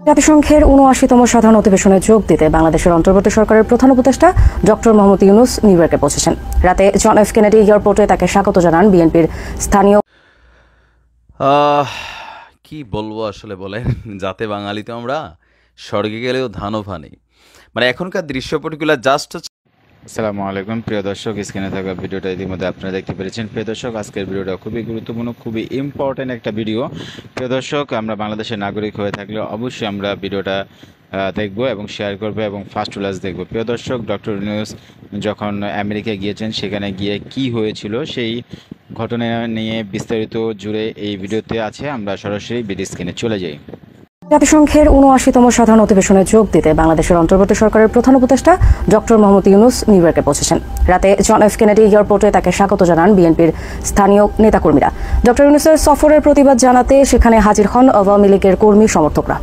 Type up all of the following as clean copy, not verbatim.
জাতিসংঘের ৭৯তম সাধারণ অধিবেশনে যোগ দিতে বাংলাদেশের অন্তর্বর্তী সরকারের প্রধান উপদেষ্টা ডক্টর মোহাম্মদ ইউনূস নিউ ইয়র্কে পৌঁছেছেন। রাতে জন এফ কেনেডি এয়ারপোর্টে তাকে স্বাগত জানান বিএনপির স্থানীয়। কি বলবো আসলে বলেন, যাতে বাঙালি তো আমরা স্বর্গে গেলেও ধানও ফানি, মানে এখনকার দৃশ্যপটগুলো জাস্ট। আসসালামু আলাইকুম প্রিয় দর্শক, স্ক্রিনে থাকা ভিডিওটা ইতিমধ্যে আপনারা দেখতে পেরেছেন। প্রিয় দর্শক, আজকের ভিডিওটা খুবই গুরুত্বপূর্ণ, খুবই ইম্পর্টেন্ট একটা ভিডিও। প্রিয় দর্শক, আমরা বাংলাদেশের নাগরিক হয়ে থাকলে অবশ্যই আমরা ভিডিওটা দেখব এবং শেয়ার করব এবং ফার্স্ট ক্লাস দেখব। প্রিয় দর্শক, ডক্টর ইউনূস যখন আমেরিকায় গিয়েছেন, সেখানে গিয়ে কি হয়েছিল সেই ঘটনা নিয়ে বিস্তারিত জুড়ে এই ভিডিওতে আছে। আমরা সরাসরি ভিডিও স্ক্রিনে চলে যাই। জাতিসংঘের ৭৯তম সাধারণ অধিবেশনে যোগ দিতে বাংলাদেশের অন্তর্বর্তী সরকারের প্রধান উপদেষ্টা ডক্টর মোহাম্মদ ইউনূস নিউ ইয়র্কে পৌঁছেছেন। রাতে জন এফ কেনেডি এয়ারপোর্টে তাকে স্বাগত জানান বিএনপির স্থানীয় নেতাকর্মীরা। ডক্টর ইউনূসের সফরের প্রতিবাদ জানাতে সেখানে হাজির হন আওয়ামী লীগের কর্মী সমর্থকরা।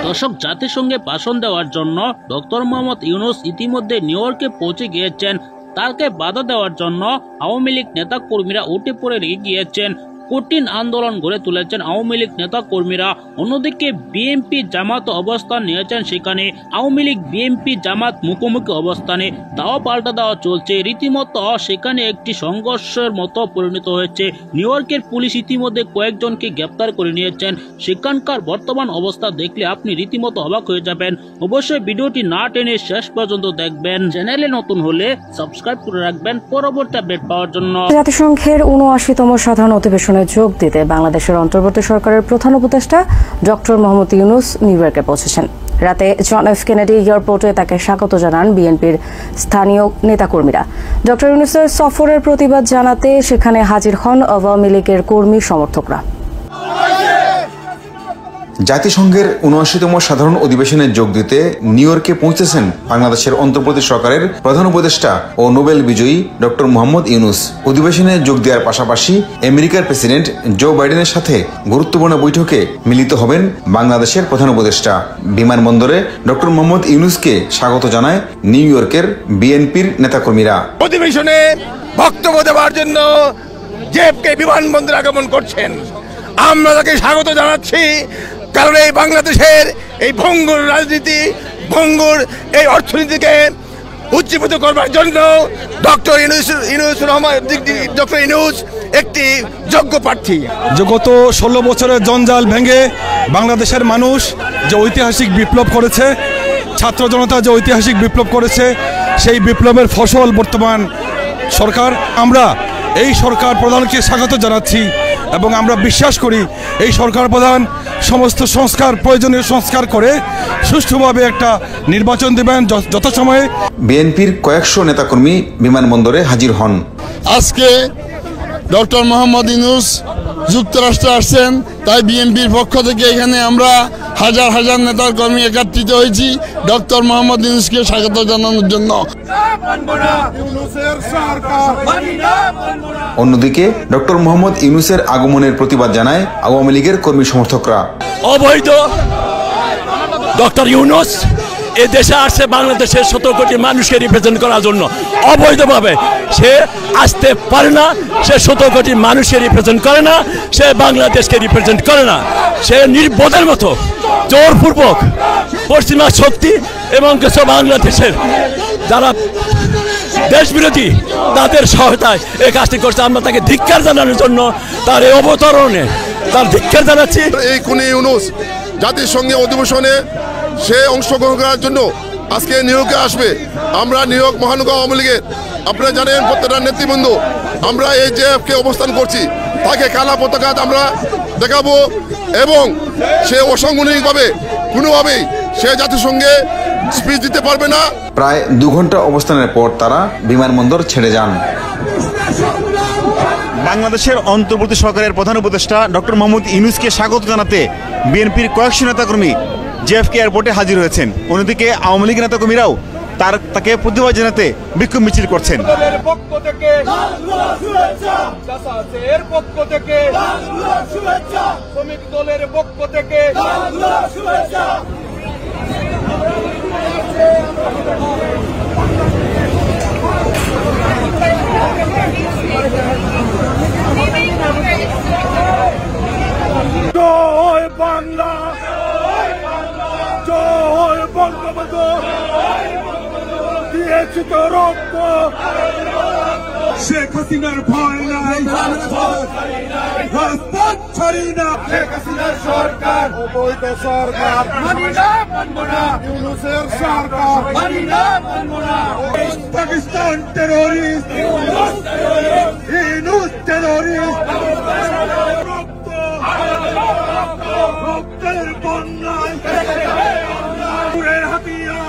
দর্শক, জাতিসংঘে ভাষণ দেওয়ার জন্য ডক্টর মোহাম্মদ ইউনূস ইতিমধ্যে নিউ ইয়র্কে পৌঁছে গিয়েছেন। তাকে বাধা দেওয়ার জন্য আওয়ামী লীগ নেতা কর্মীরা উঠে পড়ে লেগে গিয়েছেন। কঠিন আন্দোলন গড়ে তুলেছেন আওয়ামী লীগ নেতা কর্মীরা। অন্যদিকে বিএনপি জামাত অবস্থান নিয়েছেন সেখানে। আওয়ামী লীগ বিএনপি জামাত মুখোমুখি অবস্থানে দাওয়া পাল্টা দেওয়া চলছে। রীতিমতো সেখানে একটি সংঘর্ষের মতো পরিণত হয়েছে। নিউ ইয়র্কের পুলিশ ইতিমধ্যে কয়েকজনকে গ্রেপ্তার করে নিয়েছেন। সেখানকার বর্তমান অবস্থা দেখলে আপনি রীতিমতো অবাক হয়ে যাবেন। অবশ্যই ভিডিওটি না টেনে শেষ পর্যন্ত দেখবেন। চ্যানেলে নতুন হলে সাবস্ক্রাইব করে রাখবেন পরবর্তী আপডেট পাওয়ার জন্য। জাতিসংঘের ৭৯তম সাধারণ অধিবেশনে যোগ দিতে বাংলাদেশের অন্তর্বর্তী সরকারের প্রধান উপদেষ্টা ডক্টর মোহাম্মদ ইউনূস নিউ ইয়র্কে পৌঁছেছেন। রাতে জন এফ কেনেডি এয়ারপোর্টে তাকে স্বাগত জানান বিএনপির স্থানীয় নেতাকর্মীরা। ডক্টর ইউনূসের সফরের প্রতিবাদ জানাতে সেখানে হাজির হন আওয়ামী লীগের কর্মী সমর্থকরা। জাতিসংঘের ৭৯তম সাধারণ অধিবেশনে যোগ দিতে নিউ ইয়র্কে পৌঁছেছেন বাংলাদেশের অন্তর্বর্তী সরকারের প্রধান উপদেষ্টা ও নোবেল বিজয়ী ডক্টর মোহাম্মদ ইউনূস। অধিবেশনে যোগ দেওয়ার পাশাপাশি আমেরিকার প্রেসিডেন্ট জো বাইডেনের সাথে গুরুত্বপূর্ণ বৈঠকে মিলিত হবেন বাংলাদেশের প্রধান উপদেষ্টা। বিমানবন্দরে ডক্টর মোহাম্মদ ইউনূসকে স্বাগত জানায় নিউ ইয়র্কের বিএনপির নেতাকর্মীরা। অধিবেশনে বক্তব্য দেওয়ার জন্য জেএফকে বিমানবন্দরে আগমন করছেন। আমরা তাকে স্বাগত জানাচ্ছি, কারণ এই বাংলাদেশের এই ভঙ্গুর রাজনীতি, ভঙ্গুর এই অর্থনীতিকে উজ্জীবিত করবার জন্য ডক্টর ইউনূস একটি যোগ্য প্রার্থী। যে গত ১৬ বছরের জঞ্জাল ভেঙে বাংলাদেশের মানুষ যে ঐতিহাসিক বিপ্লব করেছে, ছাত্র জনতা যে ঐতিহাসিক বিপ্লব করেছে, সেই বিপ্লবের ফসল বর্তমান সরকার। আমরা এই সরকার প্রধানকে স্বাগত জানাচ্ছি এবং আমরা বিশ্বাস করি এই সরকার প্রধান সমস্ত সংস্কার, প্রয়োজনীয় সংস্কার করে সুষ্ঠুভাবে একটা নির্বাচন দেবেন যথাসময়ে। বিএনপির কয়েকশো নেতাকর্মী বিমানবন্দরে হাজির হন। আজকে ডক্টর মোহাম্মদ ইউনূস যুক্তরাষ্ট্রে আসছেন, তাই বিএনপির পক্ষ থেকে এখানে আমরা হাজার হাজার নেতার কর্মী একত্রিত হয়েছি ডক্টর মোহাম্মদ ইউনূসকে স্বাগত জানানোর জন্য। অন্যদিকে ডক্টর মোহাম্মদ ইউনূসের আগমনের প্রতিবাদ জানায় আওয়ামী লীগের কর্মী সমর্থকরা। অবৈধ ডক্টর ইউনূস এ দেশে আসছে বাংলাদেশের ১৭ কোটি মানুষকে রিপ্রেজেন্ট করার জন্য। অবৈধভাবে সে আসতে পারে না, সে ১৭ কোটি মানুষকে রিপ্রেজেন্ট করে না, সে বাংলাদেশকে রিপ্রেজেন্ট করে না। সে নির্বোধের মতো জোরপূর্বক পশ্চিমা শক্তি এবং কিছু বাংলাদেশের যারা দেশ বিরোধী তাদের সহায়তায় এই কাজটি করছে। আমরা তাকে ধিক্কার জানানোর জন্য তার এই অবতরণে তার ধিক্কার জানাচ্ছি। এই খুনি ইউনূস জাতিসংঘের অধিবেশনে সে অংশগ্রহণ করার জন্য আজকে নিউ ইয়র্কে আসবে। আমরা নিউ ইয়র্ক মহানগর আওয়ামী লীগের, আপনারা জানেন, প্রত্যেকটা নেতৃবৃন্দ আমরা এই জেএফকে অবস্থান করছি, তাকে কালা পতাকা আমরা দেখাবো এবং সে অসাংগঠনিকভাবে কোনোভাবেই সে জাতিসংঘে স্পিচ দিতে পারবে না। প্রায় ২ ঘন্টা অবস্থানের পর তারা বিমানবন্দর ছেড়ে যান। বাংলাদেশের অন্তর্বর্তী সরকারের প্রধান উপদেষ্টা ডক্টর মোহাম্মদ ইউনূসকে স্বাগত জানাতে বিএনপির কয়েকশো নেতাকর্মী জেএফকে এয়ারপোর্টে হাজির হয়েছেন। অন্যদিকে আওয়ামী লীগ নেতাকর্মীরাও তাকে প্রতিবাদ জানাতে বিক্ষোভ মিছিল করছেন। জয় বাংলা, জয় বঙ্গবন্ধু, দিয়েছি তো রক্ত, শেখ হাসিনার ভয় নাই, রাজপথ ছাড়ি না, শেখ হাসিনার সরকার অবৈধ সরকার, মানি না মানব না, ইউনূসের সরকার মানি না মানব না, পাকিস্তান টেররিস্ট, ইউনূস টেররিস্ট, রক্তের বন্যায় পুরের হাতিয়ার,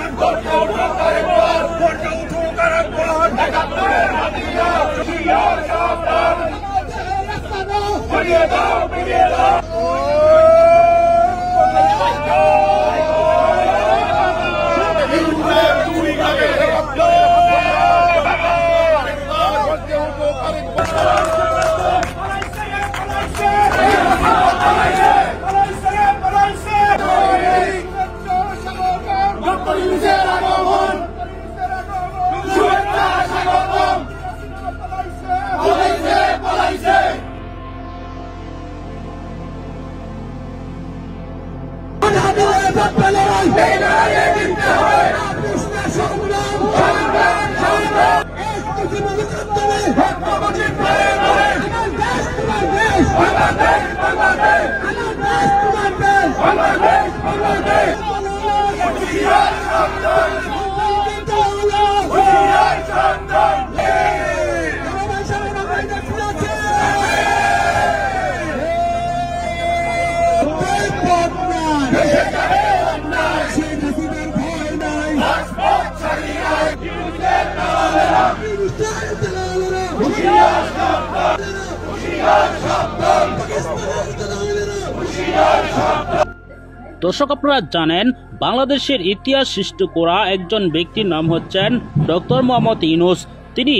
দর্শক, আপনারা জানেন বাংলাদেশের ইতিহাস সৃষ্টি করা একজন ব্যক্তির নাম হচ্ছেন ডক্টর মোহাম্মদ ইউনূস। তিনি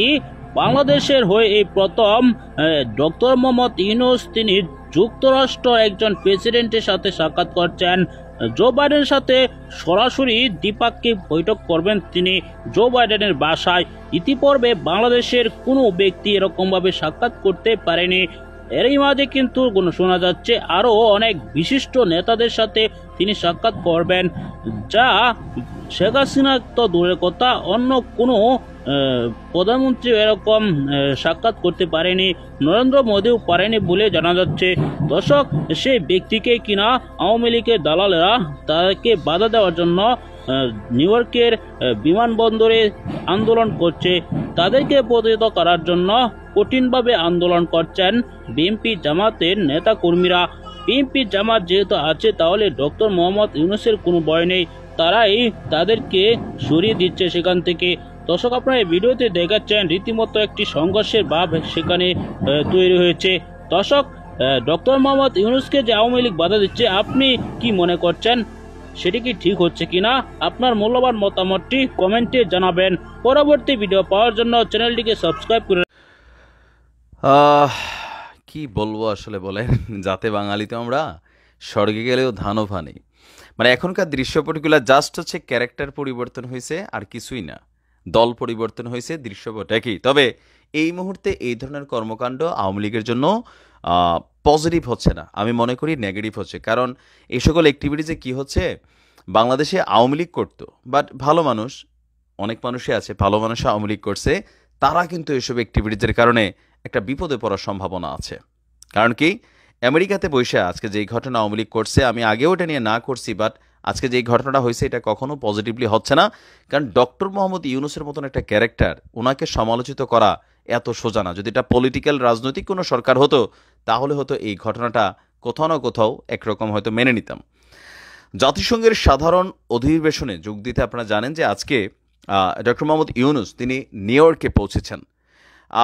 বাংলাদেশের হয়ে এই প্রথম ডক্টর মোহাম্মদ ইউনূস তিনি যুক্তরাষ্ট্র একজন প্রেসিডেন্টের সাথে সাক্ষাৎ করছেন। জো বাইডেনের সাথে সরাসরি দ্বিপাক্ষিক বৈঠক করবেন তিনি জো বাইডেনের বাসায়। ইতিপূর্বে বাংলাদেশের কোনো ব্যক্তি এরকমভাবে সাক্ষাৎ করতে পারেনি। এরই মাঝে কিন্তু শোনা যাচ্ছে আরও অনেক বিশিষ্ট নেতাদের সাথে তিনি সাক্ষাৎ করবেন, যা শেখ হাসিনা তো দূরের কথা, অন্য কোনো প্রধানমন্ত্রী এরকম সাক্ষাৎ করতে পারেনি, নরেন্দ্র মোদীও পারেনি বলে জানা যাচ্ছে। দর্শক, সেই ব্যক্তিকে কিনা আওয়ামী লীগের দালালেরা তাকে বাধা দেওয়ার জন্য নিউ ইয়র্কের বিমানবন্দরে আন্দোলন করছে। তাদেরকে প্রতিহত করার জন্য কঠিনভাবে আন্দোলন করছেন বিএনপি জামাতের নেতাকর্মীরা। বিএনপি জামাত যেহেতু আছে, তাহলে ডক্টর মোহাম্মদ ইউনূসের কোনো ভয় নেই, তারাই তাদেরকে সরিয়ে দিচ্ছে সেখান থেকে। দর্শক, আপনারা এই ভিডিওতে দেখাচ্ছেন রীতিমতো একটি সংঘর্ষের ভাব সেখানে তৈরি হয়েছে। দর্শক, ডক্টর মোহাম্মদ ইউনূসকে যে আওয়ামী লীগ বাধা দিচ্ছে, আপনি কি মনে করছেন? সেটি কি ঠিক হচ্ছে কিনা? আপনার মূল্যবান মতামতটি কমেন্টে জানাবেন। পরবর্তী ভিডিও পাওয়ার জন্য চ্যানেলটিকে সাবস্ক্রাইব করে কি বলবো আসলে বলেন, যাতে বাঙালি তো আমরা স্বর্গে গেলেও ধানও ফানি। মানে এখনকার দৃশ্যপটগুলো জাস্ট হচ্ছে ক্যারেক্টার পরিবর্তন হয়েছে, আর কিছুই না। দল পরিবর্তন হয়েছে, দৃশ্যপট একই। তবে এই মুহূর্তে এই ধরনের কর্মকাণ্ড আওয়ামী লীগের জন্য পজিটিভ হচ্ছে না, আমি মনে করি নেগেটিভ হচ্ছে। কারণ এই সকল অ্যাক্টিভিটিসে কী হচ্ছে, বাংলাদেশে আওয়ামী লীগ করতো, বাট ভালো মানুষ, অনেক মানুষই আছে ভালো মানুষ আওয়ামী লীগ করছে, তারা কিন্তু এসব অ্যাক্টিভিটিসের কারণে একটা বিপদে পড়ার সম্ভাবনা আছে। কারণ কি, আমেরিকাতে বসে আজকে যেই ঘটনা আওয়ামী লীগ করছে, আমি আগেও এটা নিয়ে না করছি, বাট আজকে যেই ঘটনাটা হয়েছে এটা কখনো পজিটিভলি হচ্ছে না। কারণ ডক্টর মোহাম্মদ ইউনূসের মতন একটা ক্যারেক্টার, ওনাকে সমালোচিত করা এত সোজা না। যদি এটা পলিটিক্যাল রাজনৈতিক কোনো সরকার হতো, তাহলে হয়তো এই ঘটনাটা কোথাও না কোথাও একরকম হয়তো মেনে নিতাম। জাতিসংঘের সাধারণ অধিবেশনে যোগ দিতে আপনারা জানেন যে আজকে ডক্টর মোহাম্মদ ইউনূস তিনি নিউ ইয়র্কে পৌঁছেছেন,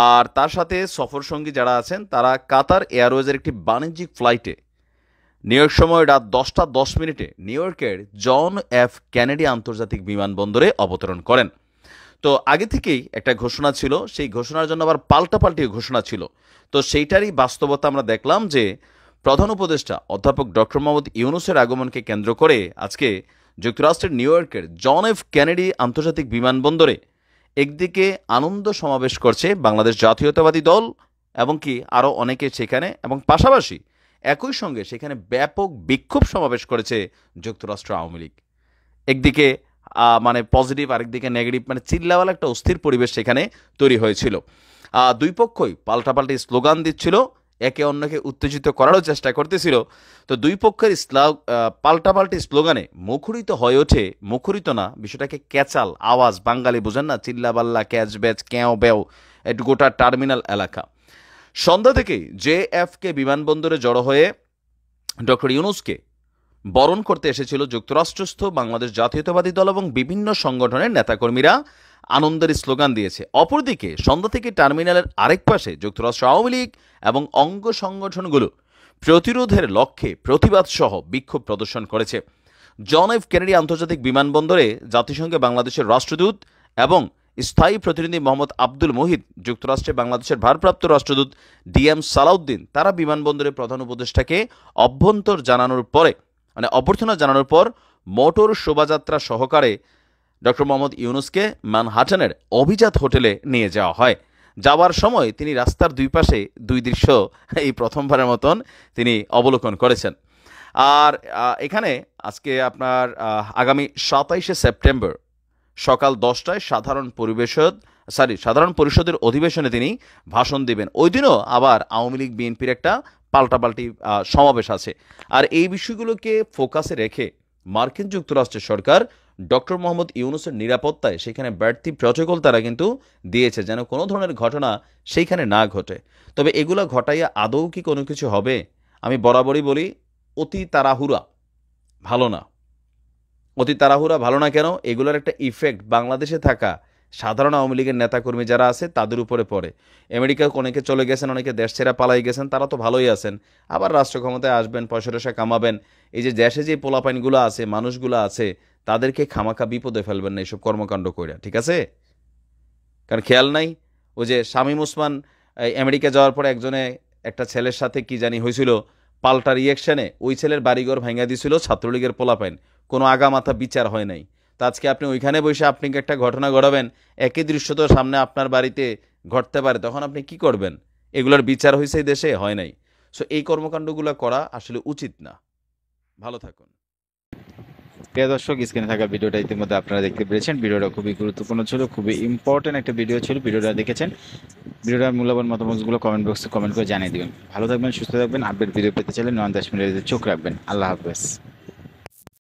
আর তার সাথে সফরসঙ্গী যারা আছেন তারা কাতার এয়ারওয়েজের একটি বাণিজ্যিক ফ্লাইটে নিউ ইয়র্ক সময় রাত 10:10 নিউ ইয়র্কের জন এফ কেনেডি আন্তর্জাতিক বিমানবন্দরে অবতরণ করেন। তো আগে থেকেই একটা ঘোষণা ছিল, সেই ঘোষণার জন্য আবার পাল্টাপাল্টি ঘোষণা ছিল। তো সেইটারই বাস্তবতা আমরা দেখলাম যে প্রধান উপদেষ্টা অধ্যাপক ডক্টর মোহাম্মদ ইউনূসের আগমনকে কেন্দ্র করে আজকে যুক্তরাষ্ট্রের নিউ ইয়র্কের জন এফ কেনেডি আন্তর্জাতিক বিমানবন্দরে একদিকে আনন্দ সমাবেশ করছে বাংলাদেশ জাতীয়তাবাদী দল এবং কি আরও অনেকে সেখানে, এবং পাশাপাশি একই সঙ্গে সেখানে ব্যাপক বিক্ষোভ সমাবেশ করেছে যুক্তরাষ্ট্র আওয়ামী লীগ। একদিকে মানে পজিটিভ, আরেকদিকে নেগেটিভ, মানে চিল্লাওয়ালা একটা অস্থির পরিবেশ সেখানে তৈরি হয়েছিল। দুই পক্ষই পাল্টাপাল্টি স্লোগান দিচ্ছিল, একে অন্যকে উত্তেজিত করারও চেষ্টা করতেছিল। তো দুই পক্ষের পাল্টাপাল্টি স্লোগানে মুখরিত হয়ে ওঠে, মুখরিত না, বিষয়টাকে ক্যাচাল আওয়াজ, বাঙালি বুঝেন না, চিল্লাবাল্লা, ক্যাচ ব্যাচ, ক্যাও ব্যাও, একটু গোটা টার্মিনাল এলাকা। সন্ধ্যা থেকেই জেএফকে বিমানবন্দরে জড়ো হয়ে ডক্টর ইউনূসকে বরণ করতে এসেছিল যুক্তরাষ্ট্রস্থ বাংলাদেশ জাতীয়তাবাদী দল এবং বিভিন্ন সংগঠনের নেতাকর্মীরা আনন্দের স্লোগান দিয়েছে। অপরদিকে সন্ধ্যা থেকে টার্মিনালের আরেক পাশে যুক্তরাষ্ট্র আওয়ামী লীগ এবং অঙ্গ সংগঠনগুলো প্রতিরোধের লক্ষ্যে প্রতিবাদ সহ বিক্ষোভ প্রদর্শন করেছে। জন এফ কেনেডি আন্তর্জাতিক বিমানবন্দরে জাতিসংঘে বাংলাদেশের রাষ্ট্রদূত এবং স্থায়ী প্রতিনিধি মোহাম্মদ আব্দুল মুহিত, যুক্তরাষ্ট্রে বাংলাদেশের ভারপ্রাপ্ত রাষ্ট্রদূত ডিএম সালাউদ্দিন, তারা বিমানবন্দরে প্রধান উপদেষ্টাকে অভ্যর্থনা জানানোর পর মোটর শোভাযাত্রা সহকারে ডক্টর মোহাম্মদ ইউনূসকে ম্যানহাটনের অভিজাত হোটেলে নিয়ে যাওয়া হয়। যাওয়ার সময় তিনি রাস্তার দুই পাশে দুই দৃশ্য এই প্রথমবারের মতন তিনি অবলোকন করেছেন। আর এখানে আজকে আপনার আগামী 27শে সেপ্টেম্বর সকাল 10টায় সাধারণ পরিষদের অধিবেশনে তিনি ভাষণ দিবেন। ওই দিনও আবার আওয়ামী লীগ বিএনপির একটা পাল্টাপাল্টি সমাবেশ আছে। আর এই বিষয়গুলোকে ফোকাসে রেখে মার্কিন যুক্তরাষ্ট্রের সরকার ডক্টর মোহাম্মদ ইউনূসের নিরাপত্তায় সেখানে বাড়তি প্রটোকল তারা কিন্তু দিয়েছে, যেন কোনো ধরনের ঘটনা সেইখানে না ঘটে। তবে এগুলো ঘটাইয়া আদৌ কি কোনো কিছু হবে? আমি বরাবরই বলি, অতি তাড়াহুড়া ভালো না। অতি তাড়াহুড়া ভালো না কেন? এগুলোর একটা ইফেক্ট বাংলাদেশে থাকা সাধারণ আওয়ামী লীগের নেতাকর্মী যারা আছে তাদের উপরে পড়ে। আমেরিকা অনেকে চলে গেছেন, অনেকে দেশ ছেড়ে পালাই গেছেন, তারা তো ভালোই আছেন, আবার রাষ্ট্র ক্ষমতায় আসবেন, পয়সা টয়সা কামাবেন। এই যে দেশে যে পোলাপাইনগুলো আছে, মানুষগুলো আছে, তাদেরকে খামাখা বিপদে ফেলবেন না এইসব কর্মকাণ্ড কইরা, ঠিক আছে? কারণ খেয়াল নাই, ওই যে শামীম ওসমান আমেরিকা যাওয়ার পরে একটা ছেলের সাথে কি জানি হয়েছিল, পাল্টা রিয়েকশনে ওই ছেলের বাড়িঘর ভাঙা দিয়েছিল ছাত্রলীগের পোলাপাইন, কোনো আগামাথা বিচার হয় নাই। তো আজকে আপনি ওইখানে বসে আপনি একটা ঘটনা ঘটাবেন, একই দৃশ্য তো সামনে আপনার বাড়িতে ঘটতে পারে, তখন আপনি কি করবেন? এগুলোর বিচার হয়েছে এই দেশে? হয় নাই। সো এই কর্মকাণ্ডগুলো করা আসলে উচিত না। ভালো থাকুন। প্রিয় দর্শক, স্ক্রিনে থাকা ভিডিওটা ইতিমধ্যে আপনারা দেখতে পেরেছেন। ভিডিওটা খুবই গুরুত্বপূর্ণ ছিল, খুবই ইম্পর্টেন্ট একটা ভিডিও ছিল। ভিডিওটা দেখেছেন, ভিডিওটার মূল্যবান মতামতগুলো কমেন্ট বক্সে কমেন্ট করে জানিয়ে দিবেন। ভালো থাকবেন, সুস্থ থাকবেন। আপডেট ভিডিও পেতে চাইলে 9-10 মিনিটের চোখ রাখবেন। আল্লাহ হাফেজ।